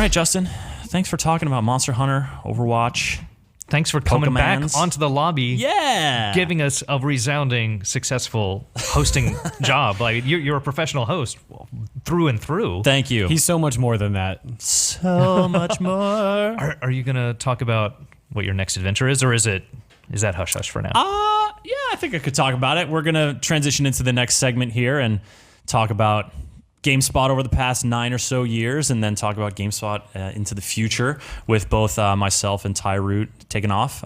right, Justin. Thanks for talking about Monster Hunter, Overwatch. Thanks for coming back Pokemans. onto the lobby. Yeah. Giving us a resounding, successful hosting job. Like you're a professional host through and through. Thank you. He's so much more than that. So much more. Are you going to talk about what your next adventure is, or is that hush hush for now? Yeah, I think I could talk about it. We're going to transition into the next segment here and talk about GameSpot over the past 9 or so years, and then talk about GameSpot into the future with both myself and Ty Root taking off.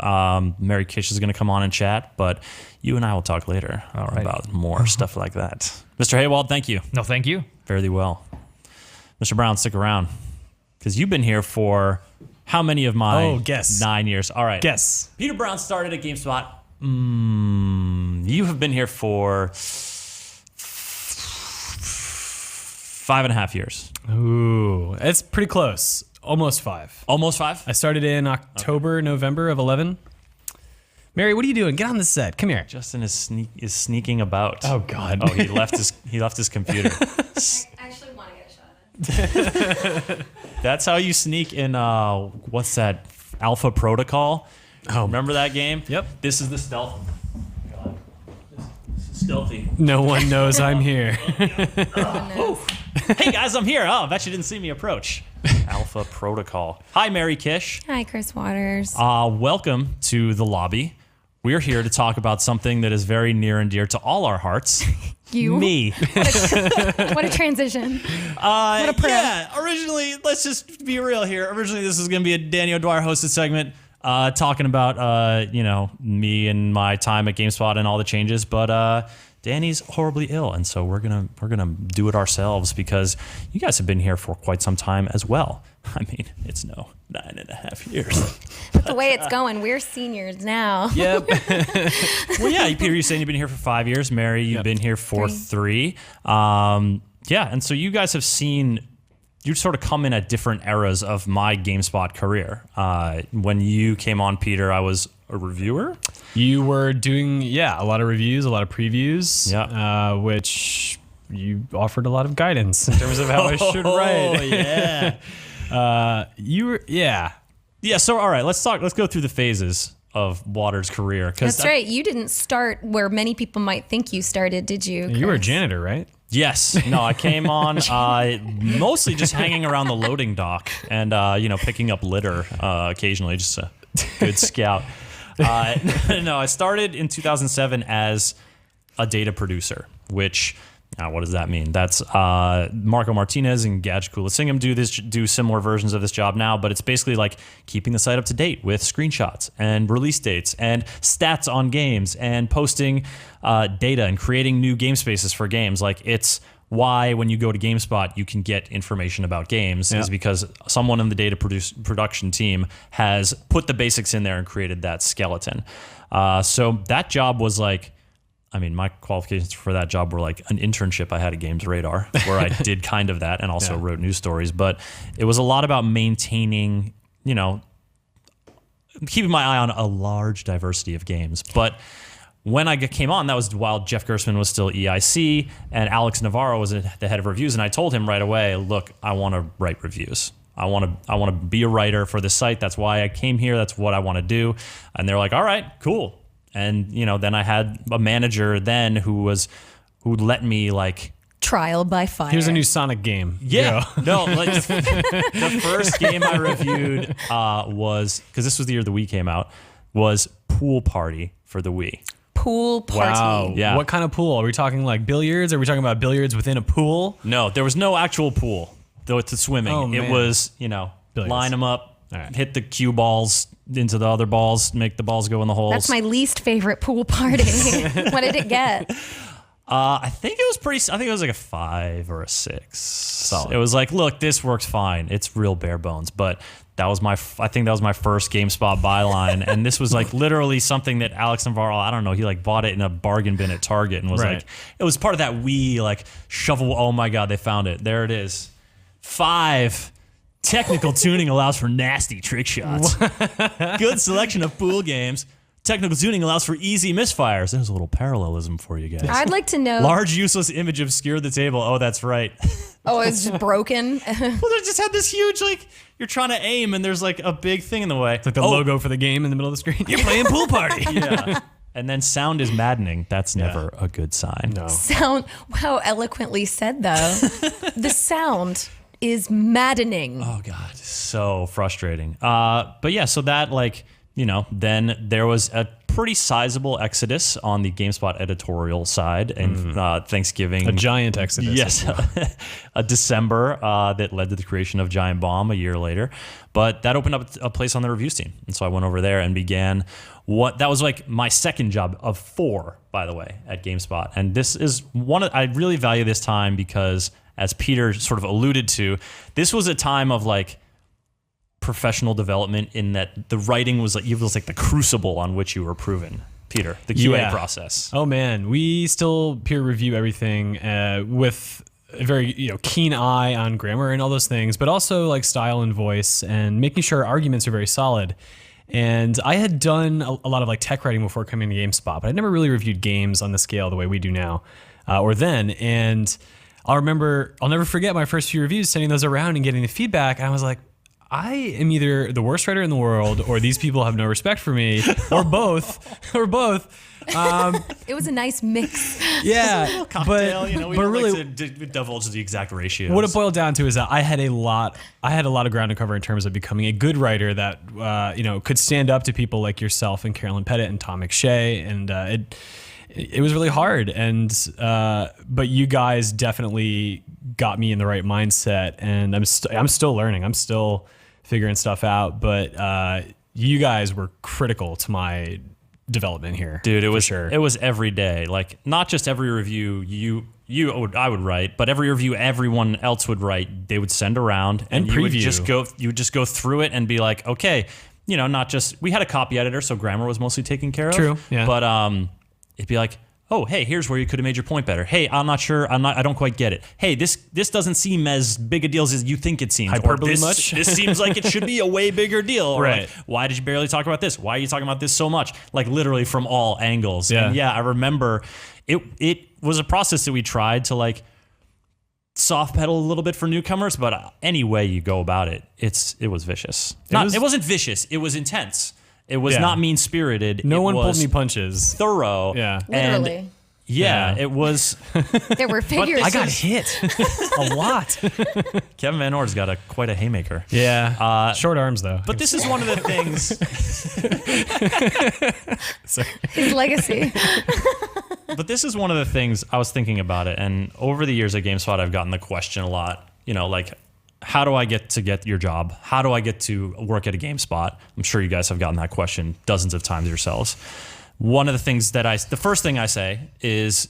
Mary Kish is going to come on and chat, but you and I will talk later about more stuff like that. Mr. Haywald, thank you. No, thank you. Fairly well. Mr. Brown, stick around, because you've been here for how many of my guess. 9 years? All right. Guess. Peter Brown started at GameSpot. You have been here for 5.5 years. Ooh, it's pretty close. Almost 5. Almost 5? I started in October, November of 11. Mary, what are you doing? Get on the set. Come here. Justin is sneaking about. Oh God. Oh, he left his computer. I actually want to get a shot at it. That's how you sneak in. What's that? Alpha Protocol. Oh, remember that game? Yep. This is the stealth. God. This is stealthy. No one knows I'm here. Hey guys, I'm here. Oh, I bet you didn't see me approach. Alpha Protocol. Hi, Mary Kish. Hi, Chris Waters. Welcome to the lobby. We're here to talk about something that is very near and dear to all our hearts. You? Me. What a transition. What a pro. Yeah, originally, let's just be real here. Originally, this was going to be a Danny O'Dwyer hosted segment talking about, me and my time at GameSpot and all the changes. But Danny's horribly ill, and so we're gonna do it ourselves because you guys have been here for quite some time as well. I mean, it's no 9.5 years. But the way it's going, we're seniors now. Yep. Well, yeah, Peter, you're saying you've been here for 5 years. Mary, you've been here for 3. And so you guys have seen, you sort of come in at different eras of my GameSpot career. When you came on, Peter, I was a reviewer. You were doing, a lot of reviews, a lot of previews, which you offered a lot of guidance in terms of how I should write. Oh, yeah. Yeah, so all right, let's go through the phases of Waters' career. That's right. You didn't start where many people might think you started, did you, Chris? You were a janitor, right? Yes. No, I came on mostly just hanging around the loading dock and, picking up litter occasionally, just a good scout. No, I started in 2007 as a data producer, which, what does that mean? That's Marco Martinez and Gadget Kulasingam do similar versions of this job now, but it's basically like keeping the site up to date with screenshots and release dates and stats on games and posting data and creating new game spaces for games. Like, it's why when you go to GameSpot, you can get information about games is because someone in the data production team has put the basics in there and created that skeleton. So that job was like, my qualifications for that job were like an internship I had at Games Radar, where I did kind of that and also wrote news stories. But it was a lot about maintaining, keeping my eye on a large diversity of games. But when I came on, that was while Jeff Gersman was still EIC and Alex Navarro was the head of reviews. And I told him right away, look, I want to write reviews. I want to be a writer for this site. That's why I came here. That's what I want to do. And they're like, all right, cool. And, then I had a manager then who let me like trial by fire. Here's a new Sonic game. Yeah. No, like the first game I reviewed was, because this was the year the Wii came out, was Pool Party for the Wii. Pool party. Wow. Yeah. What kind of pool? Are we talking like billiards? Are we talking about billiards within a pool? No, there was no actual pool, though it's swimming. Oh, man. It was, Billiards. line them up, right. hit the cue balls into the other balls, make the balls go in the holes. That's my least favorite pool party. What did it get? I think it was like a 5 or a 6. Solid. It was like, look, this works fine. It's real bare bones. But I think that was my first GameSpot byline. And this was like literally something that Alex Navarro, I don't know, he like bought it in a bargain bin at Target and was like, it was part of that Wii like shovel. Oh my God, they found it. There it is. 5. Technical tuning allows for nasty trick shots. Good selection of pool games. Technical tuning allows for easy misfires. There's a little parallelism for you guys. I'd like to know. Large useless image obscured the table. Oh, that's right. Oh, it's just broken. Well, they just had this huge, like, you're trying to aim and there's like a big thing in the way. It's like the logo for the game in the middle of the screen. You're playing pool party. Yeah. And then sound is maddening. That's never a good sign. No. Sound. How eloquently said, though. The sound is maddening. Oh, God. So frustrating. But yeah, so that, like, you know, then there was a pretty sizable exodus on the GameSpot editorial side and Thanksgiving. A giant exodus. Yes, a December that led to the creation of Giant Bomb a year later. But that opened up a place on the reviews team. And so I went over there and began that was like my second job of 4, by the way, at GameSpot. And this is I really value this time because, as Peter sort of alluded to, this was a time of like professional development in that the writing was like the crucible on which you were proven. Peter, the QA process. Oh man, we still peer review everything with a very keen eye on grammar and all those things, but also like style and voice and making sure arguments are very solid. And I had done a lot of like tech writing before coming to GameSpot, but I'd never really reviewed games on the scale the way we do now or then. And I'll never forget my first few reviews, sending those around and getting the feedback. And I was like, I am either the worst writer in the world, or these people have no respect for me, or both, It was a nice mix. Yeah, Cocktail, we but don't really, like to divulge the exact ratios. what it boiled down to is that I had a lot of ground to cover in terms of becoming a good writer that could stand up to people like yourself and Carolyn Pettit and Tom McShay, and it was really hard. And but you guys definitely got me in the right mindset, and I'm still learning. I'm still figuring stuff out, but you guys were critical to my development here. Dude, it was sure. It was every day. Like, not just every review I would write, but every review everyone else would write, they would send around and preview. you would just go through it and be like, okay, not just, we had a copy editor, so grammar was mostly taken care of. True, yeah. But it'd be like, oh, hey, here's where you could have made your point better. Hey, I'm not sure. I don't quite get it. Hey, this doesn't seem as big a deal as you think it seems. Hyperbole or this, much? This seems like it should be a way bigger deal. Or Right. like, why did you barely talk about this? Why are you talking about this so much? Like, literally from all angles. Yeah. And yeah, I remember it was a process that we tried to like soft pedal a little bit for newcomers, but any way you go about it, it was vicious. It wasn't vicious. It was intense. It was not mean-spirited. No It one pulled was any punches. thorough. Yeah. And Literally. yeah, Yeah. it was. There were figures. I got hit a lot. Kevin Van Or's got quite a haymaker. Yeah. Short arms though. But this is one of the things. His legacy. But this is one of the things I was thinking about it, and over the years at GameSpot, I've gotten the question a lot. Like, how do I get your job? How do I get to work at a GameSpot? I'm sure you guys have gotten that question dozens of times yourselves. One of the things the first thing I say is,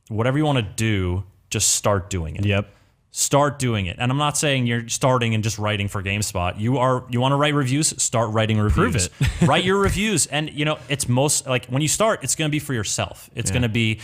whatever you want to do, just start doing it. Yep. Start doing it. And I'm not saying you're starting and just writing for GameSpot. You want to write reviews? Start writing reviews. Prove it. Write your reviews. And it's most like when you start, it's going to be for yourself. It's going to be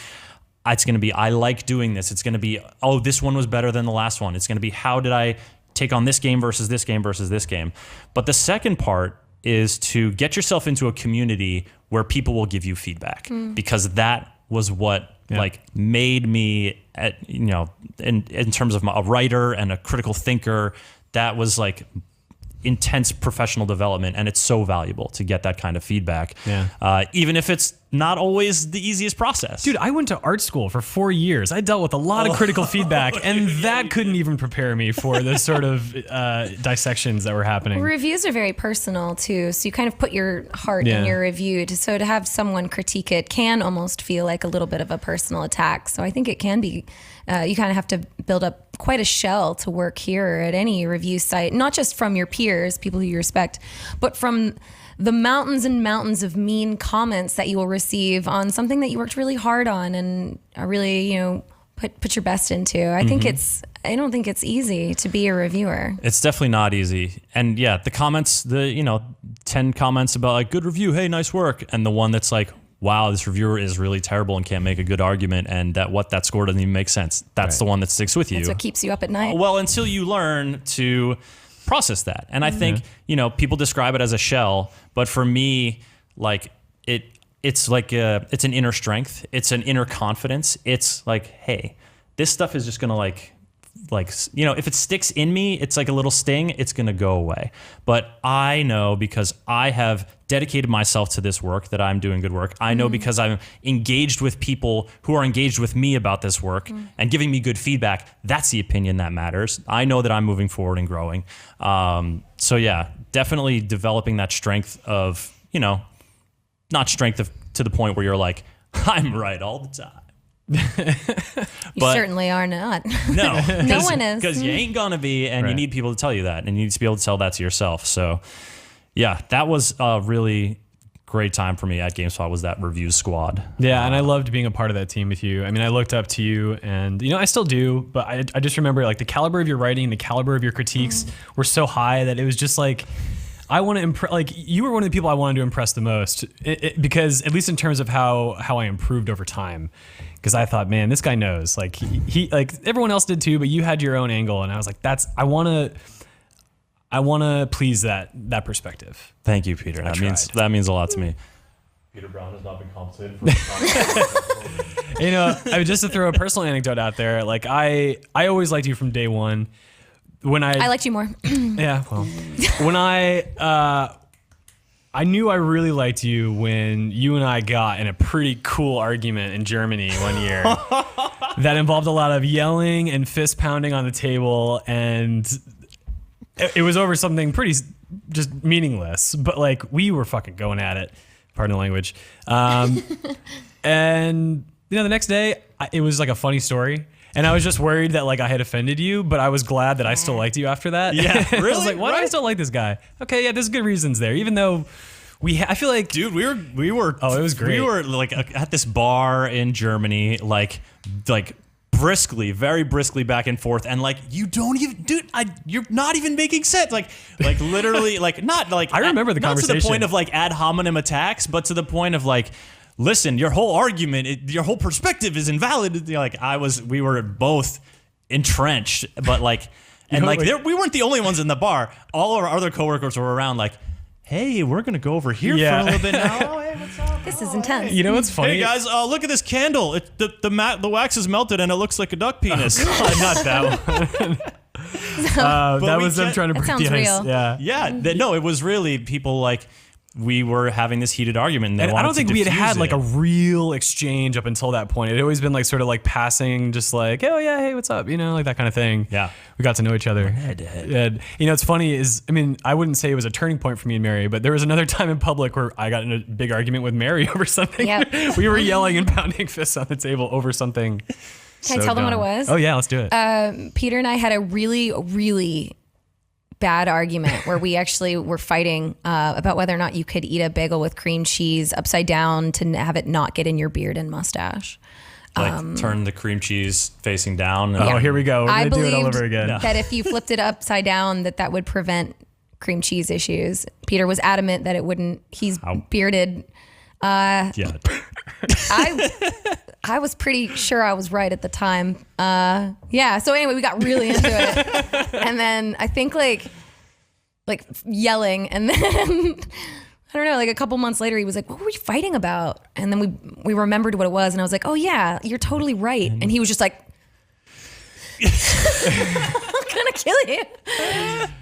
I like doing this. It's going to be, oh, this one was better than the last one. It's going to be, how did I take on this game versus this game versus this game? But the second part is to get yourself into a community where people will give you feedback, because that was what like made me in terms of a writer and a critical thinker. That was like intense professional development, and it's so valuable to get that kind of feedback. Even if it's not always the easiest process. Dude, I went to art school for 4 years. I dealt with a lot of critical feedback, and that couldn't even prepare me for the sort of dissections that were happening. Reviews are very personal too, so you kind of put your heart in your review. So to have someone critique it can almost feel like a little bit of a personal attack. So I think it can be, you kind of have to build up quite a shell to work here at any review site, not just from your peers, people who you respect, but from the mountains and mountains of mean comments that you will receive on something that you worked really hard on and really, put your best into. I don't think it's easy to be a reviewer. It's definitely not easy. And yeah, the comments, 10 comments about like, good review, hey, nice work. And the one that's like, wow, this reviewer is really terrible and can't make a good argument, and that score doesn't even make sense. That's the one that sticks with you. That's what keeps you up at night. Well, until you learn to process that. And I think, people describe it as a shell, but for me, like it's like it's an inner strength. It's an inner confidence. It's like, hey, this stuff is just gonna like if it sticks in me, it's like a little sting. It's gonna go away. But I know because I have dedicated myself to this work that I'm doing good work. I know because I'm engaged with people who are engaged with me about this work and giving me good feedback. That's the opinion that matters. I know that I'm moving forward and growing. So yeah, definitely developing that strength of, not strength to the point where you're like, I'm right all the time. You certainly are not. No, no one is. Because you ain't gonna be, and you Right. need people to tell you that, and you need to be able to tell that to yourself. So, yeah, that was a really great time for me at GameSpot, was that review squad. Yeah, and I loved being a part of that team with you. I mean, I looked up to you, and I still do, but I just remember like the caliber of your writing, the caliber of your critiques were so high that it was just like, I want to impress. Like, you were one of the people I wanted to impress the most, because at least in terms of how I improved over time. Because I thought, man, this guy knows. Like he like everyone else did too, but you had your own angle, and I was like, I want to please that perspective. Thank you, Peter. That means a lot to me. Peter Brown has not been compensated for Just to throw a personal anecdote out there, like I always liked you from day one. When I liked you more. Yeah, well, when I knew I really liked you when you and I got in a pretty cool argument in Germany one year that involved a lot of yelling and fist pounding on the table, and it was over something pretty just meaningless, but like we were fucking going at it, pardon the language. And the next day it was like a funny story. And I was just worried that like I had offended you, but I was glad that I still liked you after that. Yeah, really? I was like, why do I still like this guy? Okay, yeah, there's good reasons there. Even though I feel like, dude, we were. Oh, it was great. We were like at this bar in Germany, like very briskly back and forth, and like you don't even, dude, you're not even making sense. Like literally, like not like I remember the conversation. Not to the point of like ad hominem attacks, but to the point of like, listen, your whole argument, your whole perspective is invalid. Like we were both entrenched, but like, and like we weren't the only ones in the bar. All our other coworkers were around, like, hey, we're gonna go over here for a little bit now. Oh, hey, what's up? This is intense. You know what's funny? Hey guys, look at this candle. The wax is melted and it looks like a duck penis. Not that one. That was them trying to break sounds the ice. real. Yeah. Yeah, no, it was really people like. We were having this heated argument, and I don't think we had like a a real exchange up until that point. It had always been like sort of like passing, just like, oh yeah, hey, what's up? Like that kind of thing. Yeah. We got to know each other. Head to head. And it's funny is, I wouldn't say it was a turning point for me and Mary, but there was another time in public where I got in a big argument with Mary over something. Yep. We were yelling and pounding fists on the table over something. Can I tell them what it was? Oh yeah, let's do it. Peter and I had a really, really bad argument where we actually were fighting about whether or not you could eat a bagel with cream cheese upside down to have it not get in your beard and mustache. like turn the cream cheese facing down. Oh, here we go. We're I going to do it all believed over again. that if you flipped it upside down, that would prevent cream cheese issues. Peter was adamant that it wouldn't. He's bearded. Yeah. I was pretty sure I was right at the time. Yeah. So anyway, we got really into it, and then I think like yelling, and then I don't know. Like a couple months later, he was like, "What were we fighting about?" And then we remembered what it was, and I was like, "Oh yeah, you're totally right." And he was just like, "I'm gonna kill you."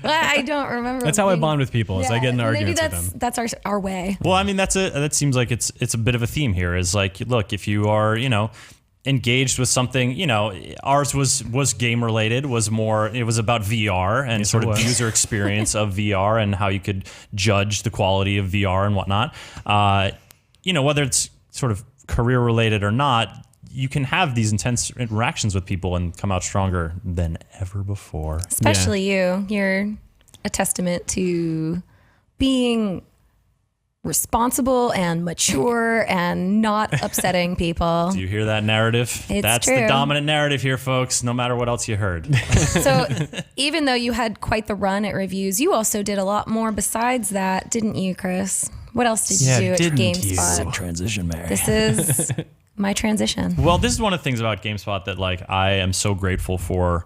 I don't remember. That's how I bond with people. Is I get in arguments maybe with them. that's our way. Well, I mean, that seems like it's a bit of a theme here. Is like, look, if you are, engaged with something, ours was game related, it was about VR and sort of user experience of VR and how you could judge the quality of VR and whatnot. Whether it's sort of career related or not, you can have these intense interactions with people and come out stronger than ever before. Especially you. You're a testament to being responsible and mature and not upsetting people. Do you hear that narrative? That's true. the dominant narrative here, folks, no matter what else you heard. So even though you had quite the run at reviews, you also did a lot more besides that, didn't you, Chris? What else did you do at GameSpot? Transition, Mary. This is my transition. Well, this is one of the things about GameSpot that like I am so grateful for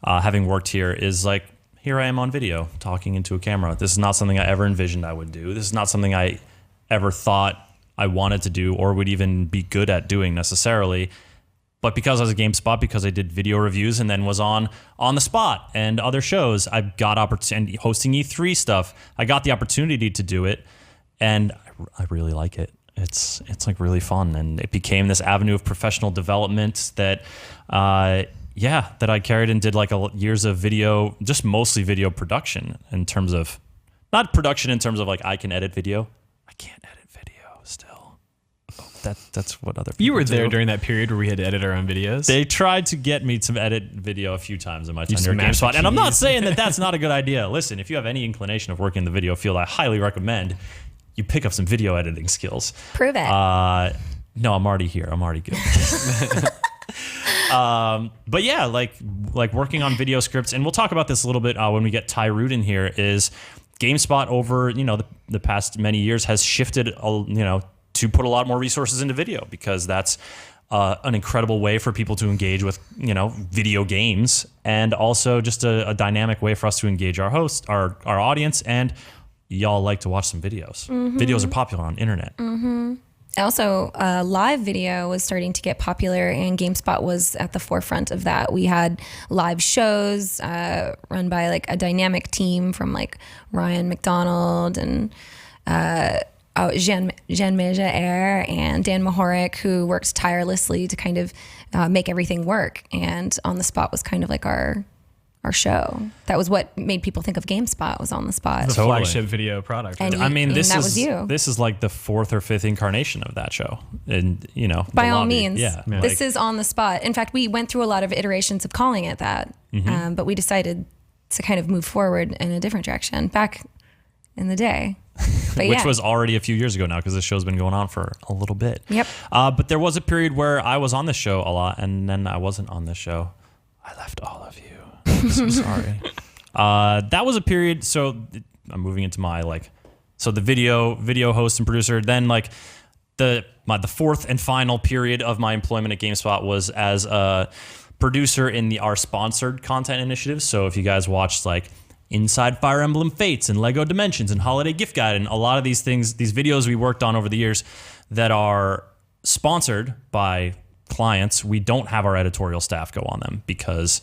having worked here is like, here I am on video talking into a camera. This is not something I ever envisioned I would do. This is not something I ever thought I wanted to do or would even be good at doing necessarily. But because I was at GameSpot, because I did video reviews and then was on the spot and other shows, I got opportunity hosting E3 stuff. I got the opportunity to do it, and I really like it. It's like really fun, and it became this avenue of professional development that, that I carried and did like years of video, just mostly video production in terms of, not production in terms of like I can edit video. I can't edit video still. That's what other people You were there do. during that period where we had to edit our own videos. They tried to get me to edit video a few times in my tenure at smashed the GameSpot. And I'm not keys. saying that that's not a good idea. Listen, if you have any inclination of working in the video field, I highly recommend you pick up some video editing skills. Prove it. No, I'm already here. I'm already good. But yeah, like working on video scripts, and we'll talk about this a little bit when we get Ty Root in here, is GameSpot over, the past many years has shifted, to put a lot more resources into video, because that's an incredible way for people to engage with, video games, and also just a dynamic way for us to engage our host, our audience, and y'all like to watch some videos. Videos are popular on internet. Also, live video was starting to get popular, and GameSpot was at the forefront of that. We had live shows run by like a dynamic team from like Ryan McDonald and Jean Mejaer and Dan Mahorek, who worked tirelessly to kind of make everything work. And On the Spot was kind of like our show. That was what made people think of GameSpot, was On the Spot. the Totally. flagship video product. And right? I mean, and this that is was you. This is like the 4th or 5th incarnation of that show, and By the all lobby. means, yeah. this is On the Spot. In fact, we went through a lot of iterations of calling it that, but we decided to kind of move forward in a different direction back in the day. But which yeah. was already a few years ago now, because this show's been going on for a little bit. Yep. But there was a period where I was on this show a lot, and then I wasn't on this show. I left all of you. I'm so sorry. That was a period. So I'm moving into my the video host and producer. Then the 4th and final period of my employment at GameSpot was as a producer in our sponsored content initiatives. So if you guys watched Inside Fire Emblem Fates and Lego Dimensions and Holiday Gift Guide and a lot of these things, these videos we worked on over the years that are sponsored by clients, we don't have our editorial staff go on them because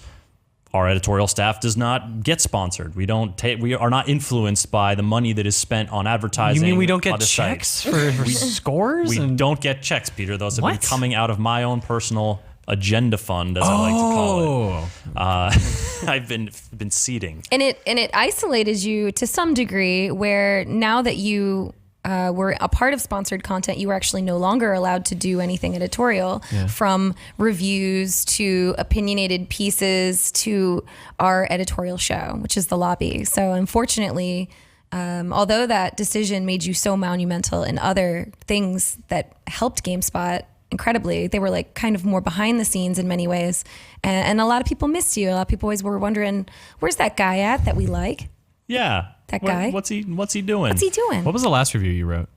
our editorial staff does not get sponsored. We are not influenced by the money that is spent on advertising. You mean we don't on get the site. checks for scores? We don't get checks, Peter. Those have been What? coming out of my own personal agenda fund, as I like to call it. I've been seeding. And it isolated you to some degree, where now that you were a part of sponsored content, you were actually no longer allowed to do anything editorial, from reviews to opinionated pieces to our editorial show, which is The Lobby. So unfortunately, although that decision made you so monumental in other things that helped GameSpot incredibly, they were kind of more behind the scenes in many ways. And a lot of people missed you. A lot of people always were wondering, where's that guy at that we like? Yeah. That guy? What's he doing? What's he doing? What was the last review you wrote?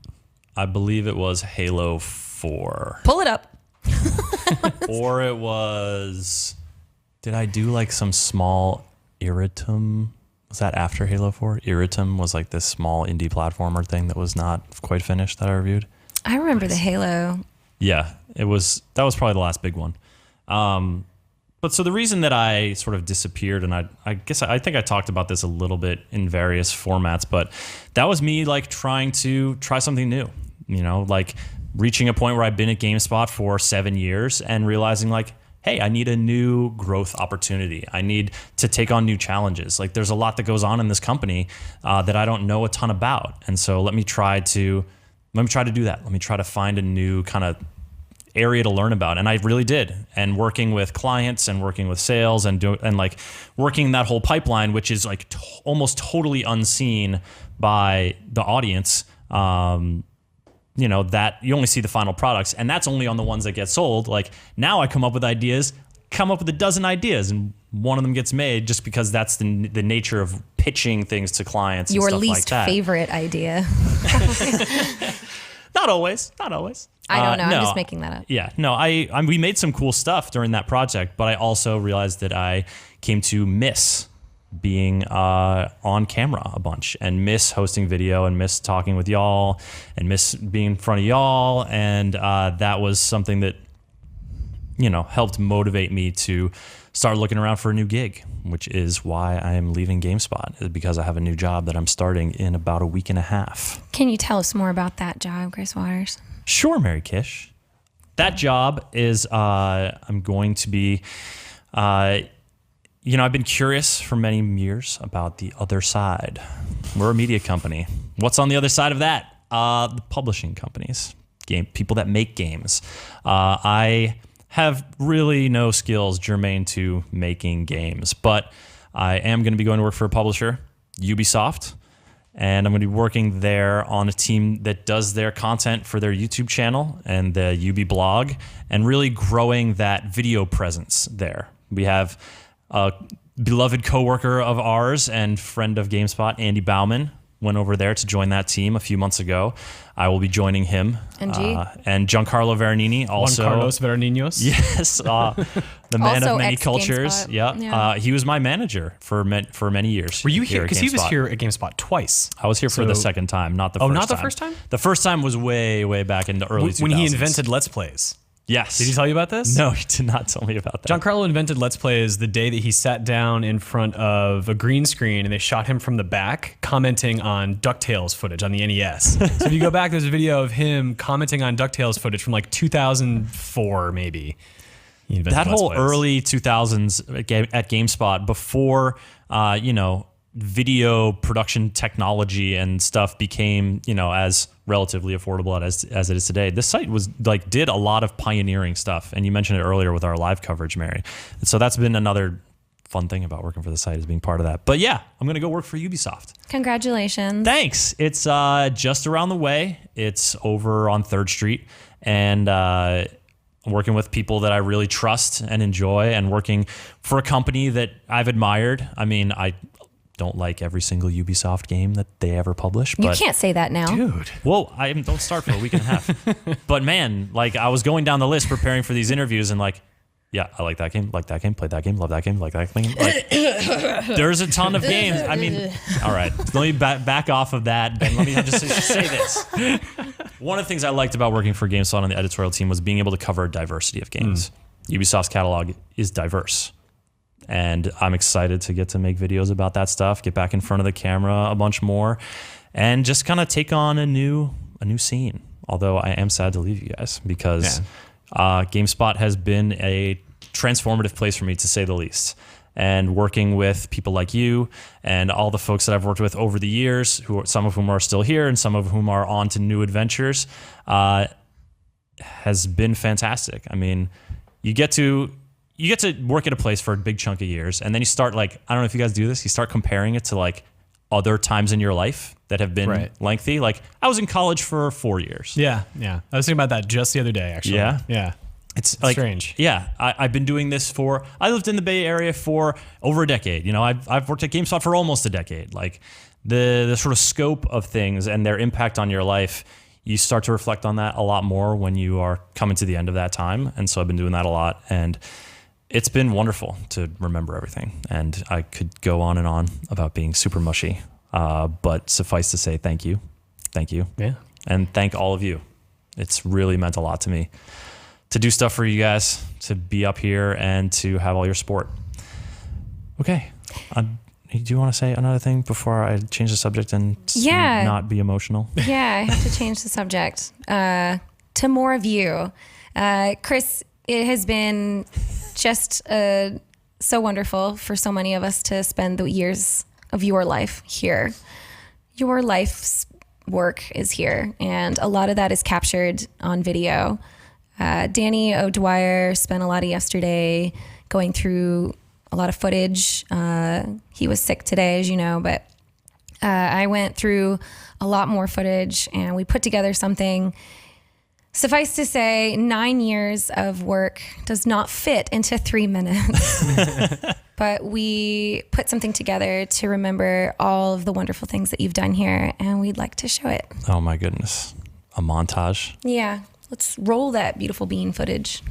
I believe it was Halo 4. Pull it up. Or it was... Did I do some small Irritum? Was that after Halo 4? Irritum was this small indie platformer thing that was not quite finished that I reviewed. I remember the Halo. Yeah, that was probably the last big one. But so the reason that I sort of disappeared, and I guess I think I talked about this a little bit in various formats, but that was me trying to try something new, reaching a point where I've been at GameSpot for 7 years and realizing hey, I need a new growth opportunity. I need to take on new challenges. There's a lot that goes on in this company that I don't know a ton about. And so let me try to do that. Let me try to find a new kind of area to learn about, and I really did. And working with clients and working with sales and working that whole pipeline, which is almost totally unseen by the audience. That you only see the final products, and that's only on the ones that get sold. Now I come up with a dozen ideas, and one of them gets made just because that's the nature of pitching things to clients. Your and stuff least like that. favorite idea. Not always. I don't know. No. I'm just making that up. Yeah, no, we made some cool stuff during that project, but I also realized that I came to miss being on camera a bunch, and miss hosting video, and miss talking with y'all, and miss being in front of y'all. And that was something that, helped motivate me to start looking around for a new gig, which is why I am leaving GameSpot, is because I have a new job that I'm starting in about a week and a half. Can you tell us more about that job, Chris Waters? Sure, Mary Kish. That job is I'm going to be, I've been curious for many years about the other side. We're a media company. What's on the other side of that? The publishing companies, people that make games. I have really no skills germane to making games, but I am going to be going to work for a publisher, Ubisoft, and I'm going to be working there on a team that does their content for their YouTube channel and the Ubi blog, and really growing that video presence there. We have a beloved coworker of ours and friend of GameSpot, Andy Bauman, went over there to join that team a few months ago. I will be joining him. And Giancarlo Veronini also. Juan Carlos Veroninos. Yes, the man Also of many ex-GameSpot. cultures. Yeah. He was my manager for many years. Were you here? Because he was GameSpot. here at GameSpot twice. I was here for the second time, not the first time. Oh, not the first time? The first time was way, way back in the early 2000s. When he invented Let's Plays. Yes. Did he tell you about this? No, he did not tell me about that. Giancarlo invented Let's Plays the day that he sat down in front of a green screen and they shot him from the back commenting on DuckTales footage on the NES. So if you go back, there's a video of him commenting on DuckTales footage from like 2004 maybe. He invented That Let's whole Plays. early 2000s at GameSpot, before, video production technology and stuff became, as relatively affordable as it is today. This site did a lot of pioneering stuff. And you mentioned it earlier with our live coverage, Mary. And so that's been another fun thing about working for the site, is being part of that. But yeah, I'm going to go work for Ubisoft. Congratulations. Thanks. It's just around the way. It's over on 3rd Street. And I'm working with people that I really trust and enjoy, and working for a company that I've admired. I mean, I don't like every single Ubisoft game that they ever publish. You But can't say that now. Dude. well, don't start for a week and a half. But man, I was going down the list preparing for these interviews, and yeah, I like that game, played that game, love that game, like that game. There's a ton of games. I mean, all right, let me back off of that, Ben. Let me just say this. One of the things I liked about working for GameSpot on the editorial team was being able to cover a diversity of games. Ubisoft's catalog is diverse. And I'm excited to get to make videos about that stuff, get back in front of the camera a bunch more, and just kind of take on a new scene. Although I am sad to leave you guys, because GameSpot has been a transformative place for me, to say the least. And working with people like you and all the folks that I've worked with over the years, some of whom are still here and some of whom are on to new adventures, has been fantastic. I mean, you get to work at a place for a big chunk of years, and then you start, I don't know if you guys do this, you start comparing it to other times in your life that have been lengthy. I was in college for 4 years. Yeah. I was thinking about that just the other day, actually. Yeah. It's strange. Yeah. I've been doing this I lived in the Bay Area for over a decade. I've worked at GameSpot for almost a decade. The sort of scope of things and their impact on your life, you start to reflect on that a lot more when you are coming to the end of that time. And so I've been doing that a lot, and it's been wonderful to remember everything. And I could go on and on about being super mushy, but suffice to say, thank you. Yeah. And thank all of you. It's really meant a lot to me to do stuff for you guys, to be up here, and to have all your support. Okay. Do you want to say another thing before I change the subject and not be emotional? Yeah, I have to change the subject to more of you. Chris, it has been just so wonderful for so many of us to spend the years of your life here. Your life's work is here, and a lot of that is captured on video. Danny O'Dwyer spent a lot of yesterday going through a lot of footage. He was sick today, as you know, but I went through a lot more footage, and we put together something. Suffice to say, 9 years of work does not fit into 3 minutes. But we put something together to remember all of the wonderful things that you've done here, and we'd like to show it. Oh my goodness. A montage. Yeah, let's roll that beautiful bean footage.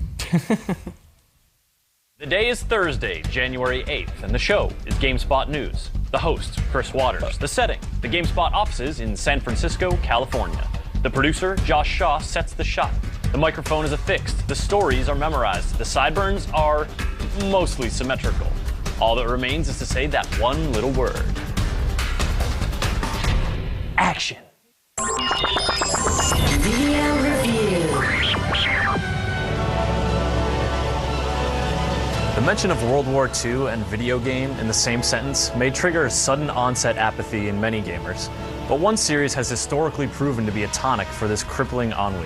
The day is Thursday, January 8th, and the show is GameSpot News. The host, Chris Waters. The setting, the GameSpot offices in San Francisco, California. The producer, Josh Shaw, sets the shot. The microphone is affixed. The stories are memorized. The sideburns are mostly symmetrical. All that remains is to say that one little word. Action. Video review. The mention of World War II and video game in the same sentence may trigger sudden onset apathy in many gamers, but one series has historically proven to be a tonic for this crippling ennui.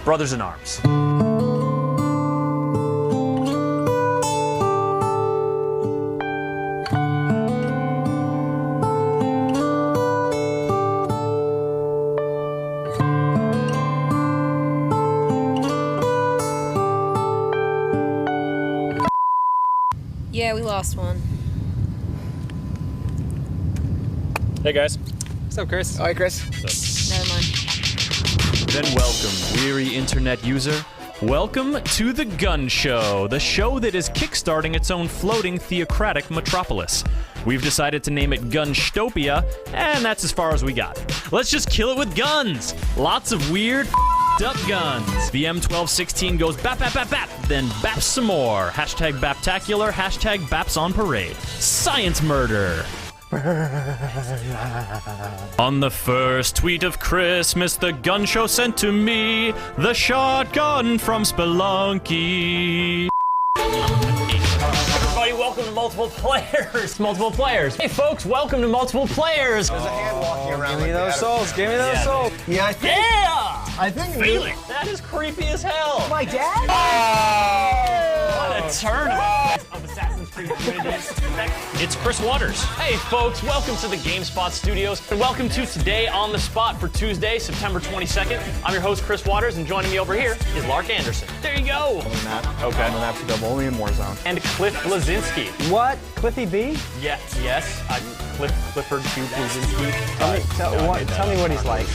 Brothers in Arms. Yeah, we lost one. Hey guys. What's up, Chris? Hi, Chris. Never mind. Then welcome, weary internet user. Welcome to the Gun Show, the show that is kickstarting its own floating theocratic metropolis. We've decided to name it Gunstopia, and that's as far as we got. Let's just kill it with guns. Lots of weird up guns. The M1216 goes bap, bap, bap, bap, then baps some more. Hashtag Baptacular, hashtag Baps on Parade. Science murder. On the first tweet of Christmas, the gun show sent to me the shotgun from Spelunky. Everybody, welcome to Multiple Players. Multiple Players. Hey, folks, welcome to Multiple Players. There's a hand walking around. Give me those souls. Give me those souls. Yeah, I think Feeling. That is creepy as hell. my dad. What a turn of Assassin's Creed communities. It's Chris Waters. Hey, folks, welcome to the GameSpot studios, and welcome to Today on the Spot for Tuesday, September 22nd. I'm your host, Chris Waters, and joining me over here is Lark Anderson. There you go. Okay. I'm gonna have to double only in Warzone. And Cliff Blazinski. What? Cliffy B? Yes, I'm Clifford Q. Blazinski. Tell me what he's like.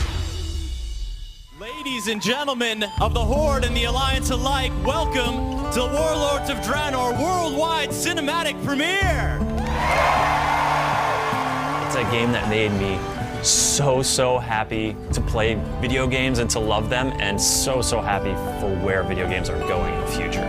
Ladies and gentlemen of the Horde and the Alliance alike, welcome to Warlords of Draenor Worldwide Cinematic Premiere! It's a game that made me so happy to play video games and to love them, and so happy for where video games are going in the future.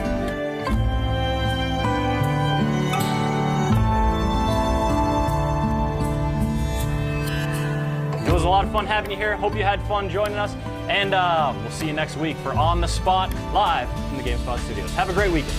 It was a lot of fun having you here. Hope you had fun joining us. And we'll see you next week for On the Spot, live from the GameSpot studios. Have a great weekend.